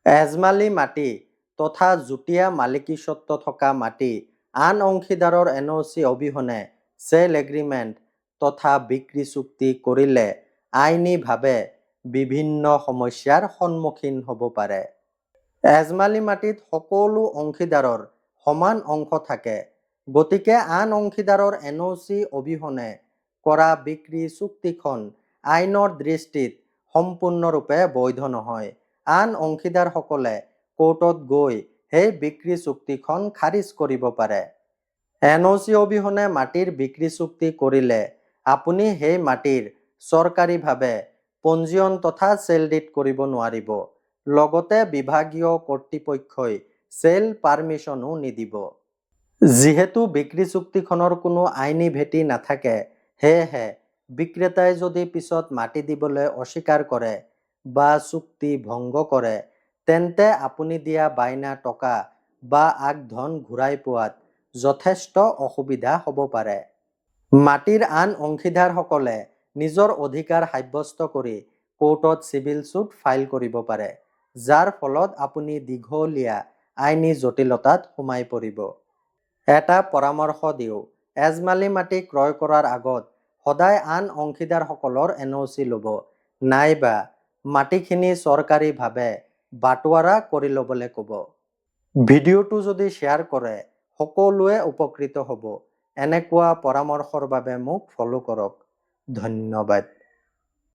এজমালি মাটি তথা যুটীয়া মালিকীস্বত্ব থকা মাটি আন অংশীদাৰৰ এনঅ'চি অবিহনে চেল এগ্ৰিমেণ্ট তথা বিক্ৰী চুক্তি কৰিলে আইনীভাৱে বিভিন্ন সমস্যাৰ সন্মুখীন হ'ব পাৰে। এজমালি মাটিত সকলো অংশীদাৰৰ সমান অংশ থাকে, গতিকে আন অংশীদাৰৰ এনঅ'চি অবিহনে কৰা বিক্ৰী চুক্তিখন আইনৰ দৃষ্টিত সম্পূৰ্ণৰূপে বৈধ নহয়। আন অংশীদাৰসকলে কোৰ্টত গৈ সেই বিক্ৰী চুক্তিখন খাৰিজ কৰিব পাৰে। এনঅ'চি অবিহনে মাটিৰ বিক্ৰী চুক্তি কৰিলে আপুনি সেই মাটিৰ চৰকাৰীভাৱে পঞ্জীয়ন তথা চেল ডিড কৰিব নোৱাৰিব। লগতে বিভাগীয় কৰ্তৃপক্ষই চেল পাৰ্মিশ্যনো নিদিব। যিহেতু বিক্ৰী চুক্তিখনৰ কোনো আইনী ভেটি নাথাকে, সেয়েহে বিক্ৰেতাই যদি পিছত মাটি দিবলৈ অস্বীকাৰ কৰে বা চুক্তি ভংগ কৰে, তেন্তে আপুনি দিয়া বাইনা টকা বা আগধন ঘূৰাই পোৱাত যথেষ্ট অসুবিধা হ'ব পাৰে। মাটিৰ আন অংশীদাৰসকলে নিজৰ অধিকাৰ সাব্যস্ত কৰি কোৰ্টত চিভিল ছুট ফাইল কৰিব পাৰে, যাৰ ফলত আপুনি দীঘলীয়া আইনী জটিলতাত সোমাই পৰিব। এটা পৰামৰ্শ দিওঁ, এজমালি মাটি ক্ৰয় কৰাৰ আগত সদায় আন অংশীদাৰসকলৰ এনঅ'চি ল'ব, নাইবা মাটিখিনি চৰকাৰীভাৱে বাটোৱাৰা কৰি ল'বলৈ ক'ব। ভিডিঅ'টো যদি শ্বেয়াৰ কৰে, সকলোৱে উপকৃত হ'ব। এনেকুৱা পৰামৰ্শৰ বাবে মোক ফ'ল' কৰক। ধন্যবাদ।